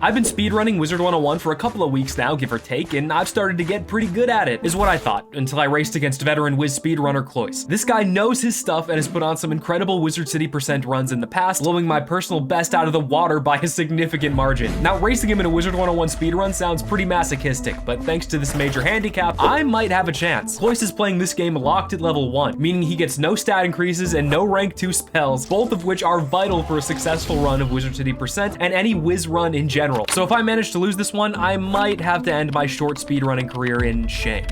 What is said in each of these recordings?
I've been speedrunning Wizard101 for a couple of weeks now, give or take, and I've started to get pretty good at it, is what I thought, until I raced against veteran Wiz speedrunner Cloyce. This guy knows his stuff and has put on some incredible Wizard City % runs in the past, blowing my personal best out of the water by a significant margin. Now, racing him in a Wizard101 speedrun sounds pretty masochistic, but thanks to this major handicap, I might have a chance. Cloyce is playing this game locked at level 1, meaning he gets no stat increases and no rank 2 spells, both of which are vital for a successful run of Wizard City % and any Wiz run in general. So if I manage to lose this one, I might have to end my short speedrunning career in shame.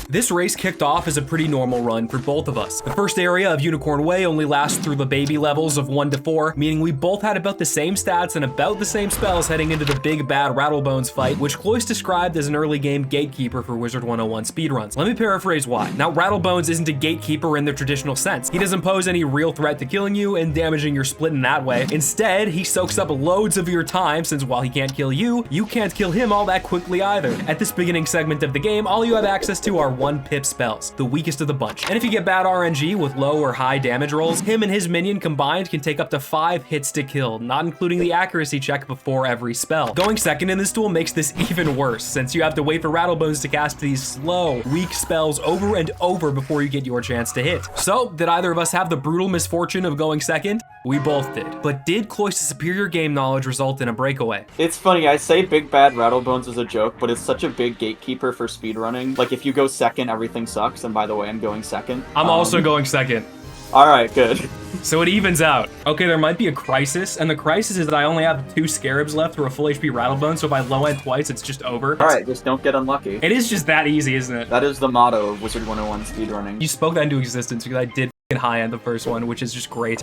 This race kicked off as a pretty normal run for both of us. The first area of Unicorn Way only lasts through the baby levels of 1 to 4, meaning we both had about the same stats and about the same spells heading into the big bad Rattlebones fight, which Cloyce described as an early game gatekeeper for Wizard101 speedruns. Let me paraphrase why. Now, Rattlebones isn't a gatekeeper in the traditional sense. He doesn't pose any real threat to killing you and damaging your split in that way. Instead, he soaks up loads of your time, since while he can't kill you, you can't kill him all that quickly either. At this beginning segment of the game, all you have access to are 1 pip spells, the weakest of the bunch. And if you get bad RNG with low or high damage rolls, him and his minion combined can take up to 5 hits to kill, not including the accuracy check before every spell. Going second in this duel makes this even worse, since you have to wait for Rattlebones to cast these slow, weak spells over and over before you get your chance to hit. So, did either of us have the brutal misfortune of going second? We both did. But did Cloyce's superior game knowledge result in a breakaway? It's funny, I say big bad Rattlebones is a joke, but it's such a big gatekeeper for speedrunning. Like, if you go second, everything sucks, and by the way, I'm going second. I'm also going second. Alright, good. So it evens out. Okay, there might be a crisis, and the crisis is that I only have 2 Scarabs left for a full HP Rattlebone, so if I low end twice, it's just over. Alright, just don't get unlucky. It is just that easy, isn't it? That is the motto of Wizard101 speedrunning. You spoke that into existence because I did high end the first one, which is just great.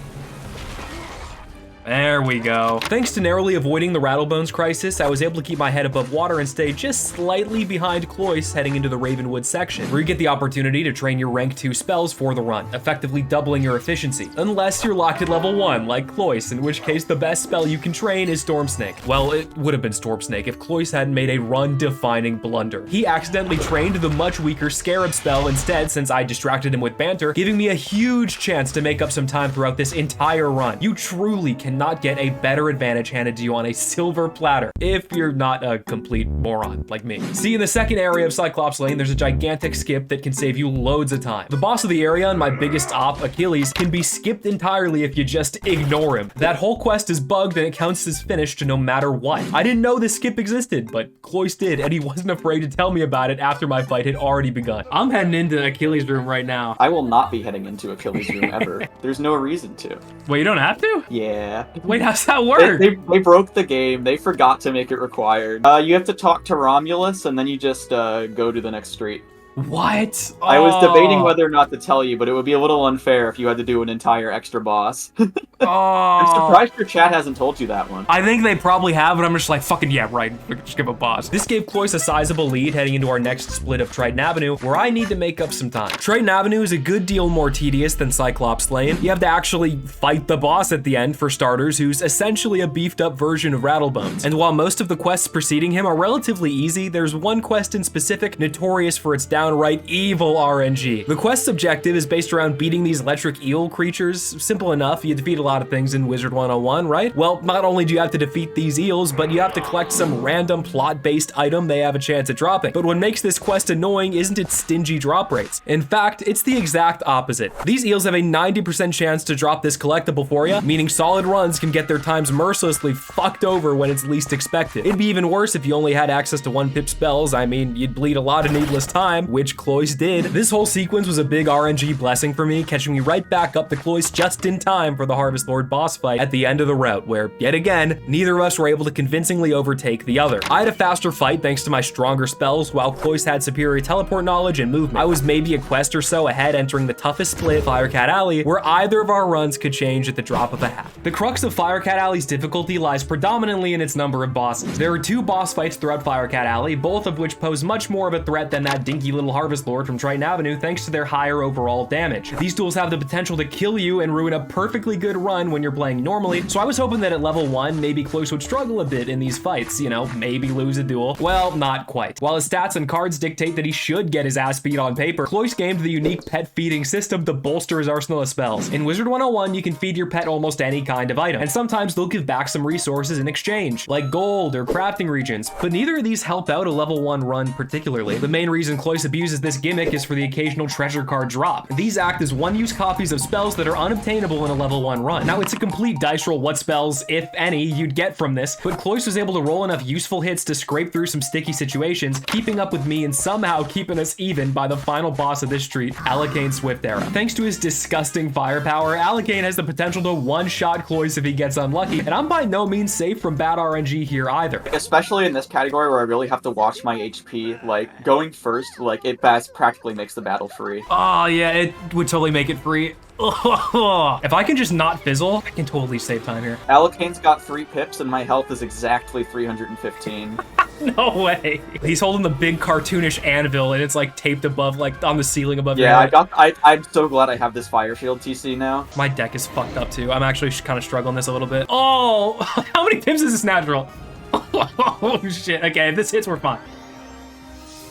There we go. Thanks to narrowly avoiding the Rattlebones crisis, I was able to keep my head above water and stay just slightly behind Cloyce heading into the Ravenwood section, where you get the opportunity to train your rank 2 spells for the run, effectively doubling your efficiency. Unless you're locked at level 1, like Cloyce, in which case the best spell you can train is Storm Snake. Well, it would have been Storm Snake if Cloyce hadn't made a run-defining blunder. He accidentally trained the much weaker Scarab spell instead, since I distracted him with banter, giving me a huge chance to make up some time throughout this entire run. You truly cannot get a better advantage handed to you on a silver platter if you're not a complete moron like me. See, in the second area of Cyclops Lane, there's a gigantic skip that can save you loads of time. The boss of the area and my biggest op, Achilles, can be skipped entirely if you just ignore him. That whole quest is bugged and it counts as finished no matter what. I didn't know this skip existed, but Cloyce did, and he wasn't afraid to tell me about it after my fight had already begun. I'm heading into Achilles' room right now. I will not be heading into Achilles' room ever. There's no reason to. Wait, you don't have to? Yeah. Wait, how's that work? They broke the game. They forgot to make it required. You have to talk to Romulus, and then you just go to the next street. What? I was debating whether or not to tell you, but it would be a little unfair if you had to do an entire extra boss. I'm surprised your chat hasn't told you that one. I think they probably have, but I'm just like, fucking yeah, right. Just give a boss. This gave Cloyce a sizable lead heading into our next split of Triton Avenue, where I need to make up some time. Triton Avenue is a good deal more tedious than Cyclops Lane. You have to actually fight the boss at the end, for starters, who's essentially a beefed up version of Rattlebones. And while most of the quests preceding him are relatively easy, there's one quest in specific notorious for its downright evil RNG. The quest's objective is based around beating these electric eel creatures. Simple enough, you defeat a lot of things in Wizard101, right? Well, not only do you have to defeat these eels, but you have to collect some random plot-based item they have a chance at dropping. But what makes this quest annoying isn't its stingy drop rates. In fact, it's the exact opposite. These eels have a 90% chance to drop this collectible for you, meaning solid runs can get their times mercilessly fucked over when it's least expected. It'd be even worse if you only had access to 1 pip spells. I mean, you'd bleed a lot of needless time, which Cloyce did. This whole sequence was a big RNG blessing for me, catching me right back up to Cloyce just in time for the Harvest Lord boss fight at the end of the route, where, yet again, neither of us were able to convincingly overtake the other. I had a faster fight thanks to my stronger spells, while Cloyce had superior teleport knowledge and movement. I was maybe a quest or so ahead entering the toughest split, Firecat Alley, where either of our runs could change at the drop of a hat. The crux of Firecat Alley's difficulty lies predominantly in its number of bosses. There are 2 boss fights throughout Firecat Alley, both of which pose much more of a threat than that dinky little Harvest Lord from Triton Avenue thanks to their higher overall damage. These duels have the potential to kill you and ruin a perfectly good run when you're playing normally, so I was hoping that at level 1, maybe Cloyce would struggle a bit in these fights, you know, maybe lose a duel. Well, not quite. While his stats and cards dictate that he should get his ass beat on paper, Cloyce gamed the unique pet feeding system to bolster his arsenal of spells. In Wizard101, you can feed your pet almost any kind of item, and sometimes they'll give back some resources in exchange, like gold or crafting regions, but neither of these help out a level 1 run particularly. The main reason Cloyce abuses this gimmick is for the occasional treasure card drop. These act as one-use copies of spells that are unobtainable in a level 1 run. Now, it's a complete dice roll what spells, if any, you'd get from this, but Cloyce was able to roll enough useful hits to scrape through some sticky situations, keeping up with me and somehow keeping us even by the final boss of this street, Alicane Swift Era. Thanks to his disgusting firepower, Alicane has the potential to one-shot Cloyce if he gets unlucky, and I'm by no means safe from bad RNG here either. Especially in this category where I really have to watch my HP, like, going first, like, it practically makes the battle free. Oh yeah, it would totally make it free. If I can just not fizzle, I can totally save time here. Alicane's got 3 pips and my health is exactly 315. No way. He's holding the big cartoonish anvil and it's like taped above, like on the ceiling above your head. I'm so glad I have this fire shield TC now. My deck is fucked up too. I'm actually kind of struggling this a little bit. Oh, how many pips is this natural? Oh shit, okay, if this hits, we're fine.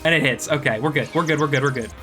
And it hits, okay, we're good, we're good, we're good, we're good.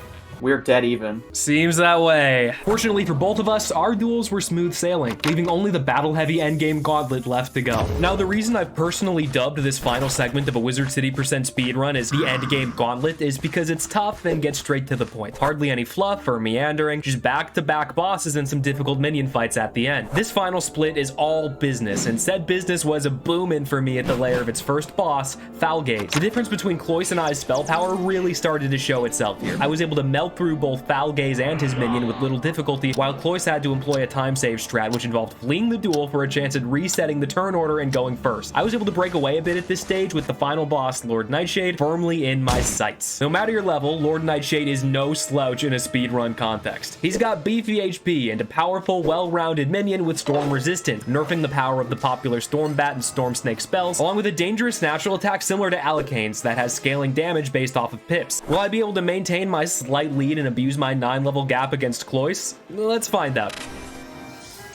We're dead even. Seems that way. Fortunately for both of us, our duels were smooth sailing, leaving only the battle-heavy endgame gauntlet left to go. Now, the reason I've personally dubbed this final segment of a Wizard City percent speedrun as the endgame gauntlet is because it's tough and gets straight to the point. Hardly any fluff or meandering, just back-to-back bosses and some difficult minion fights at the end. This final split is all business, and said business was a boom-in for me at the lair of its first boss, Falgaze. The difference between Cloyce and I's spell power really started to show itself here. I was able to melt through both Falgaze and his minion with little difficulty, while Cloyce had to employ a time save strat, which involved fleeing the duel for a chance at resetting the turn order and going first. I was able to break away a bit at this stage with the final boss, Lord Nightshade, firmly in my sights. No matter your level, Lord Nightshade is no slouch in a speedrun context. He's got beefy HP and a powerful, well-rounded minion with storm resistance, nerfing the power of the popular Storm Bat and Storm Snake spells, along with a dangerous natural attack similar to Alicane's that has scaling damage based off of pips. Will I be able to maintain my slight lead and abuse my 9-level gap against Cloyce? Let's find out.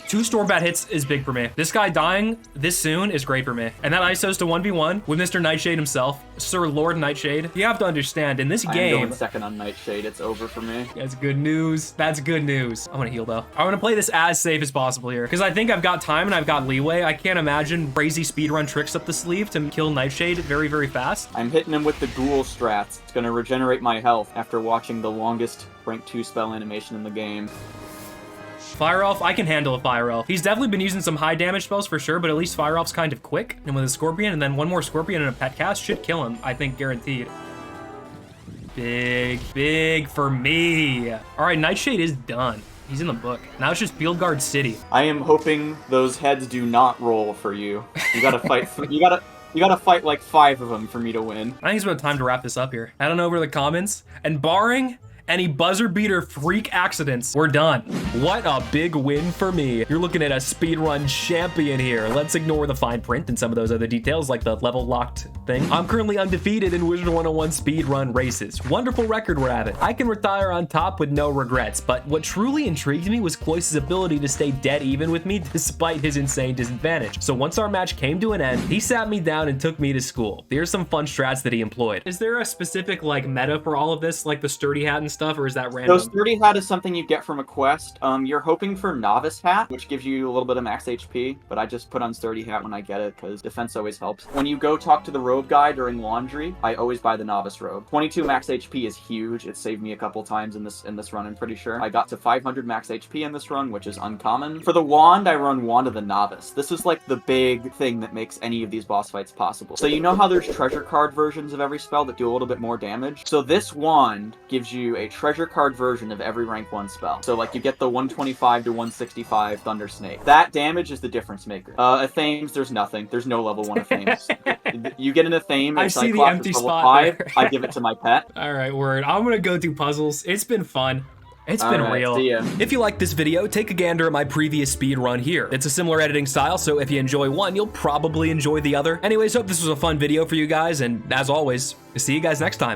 2 Stormbat hits is big for me. This guy dying this soon is great for me. And that ISOs to 1v1 with Mr. Nightshade himself, Sir Lord Nightshade. You have to understand, in this game... I'm going second on Nightshade, it's over for me. That's good news. That's good news. I want to heal though. I want to play this as safe as possible here, because I think I've got time and I've got leeway. I can't imagine crazy speedrun tricks up the sleeve to kill Nightshade very, very fast. I'm hitting him with the ghoul strats. It's going to regenerate my health after watching the longest rank 2 spell animation in the game. Fire Elf, I can handle a Fire Elf. He's definitely been using some high damage spells for sure, but at least Fire Elf's kind of quick. And with a Scorpion and then one more Scorpion and a pet cast should kill him, I think, guaranteed. Big, big for me. All right, Nightshade is done. He's in the book. Now it's just Field Guard City. I am hoping those heads do not roll for you. You gotta fight, you gotta fight like 5 of them for me to win. I think it's about time to wrap this up here. Head on over to the comments, and barring any buzzer beater freak accidents, we're done. What a big win for me. You're looking at a speedrun champion here. Let's ignore the fine print and some of those other details like the level locked thing. I'm currently undefeated in Wizard101 speedrun races. Wonderful record we're having. I can retire on top with no regrets, but what truly intrigued me was Cloyce's ability to stay dead even with me despite his insane disadvantage. So once our match came to an end, he sat me down and took me to school. Here's some fun strats that he employed. Is there a specific like meta for all of this, like the sturdy hat and stuff, or is that random? So sturdy hat is something you get from a quest. You're hoping for novice hat, which gives you a little bit of max HP, but I just put on sturdy hat when I get it because defense always helps. When you go talk to the robe guy during laundry, I always buy the novice robe. 22 max HP is huge. It saved me a couple times in this run, I'm pretty sure. I got to 500 max HP in this run, which is uncommon. For the wand, I run Wand of the Novice. This is like the big thing that makes any of these boss fights possible. So you know how there's treasure card versions of every spell that do a little bit more damage? So this wand gives you a treasure card version of every rank 1 spell. So like you get the 125 to 165 Thunder Snake. That damage is the difference maker. Athames, there's nothing. There's no level 1 Athames. You get an Athame, I see the empty spot 5, there. I give it to my pet. All right, word. I'm gonna go do puzzles. It's been fun. It's been real. See ya. If you like this video, take a gander at my previous speed run here. It's a similar editing style, so if you enjoy one, you'll probably enjoy the other. Anyways, hope this was a fun video for you guys, and as always, see you guys next time.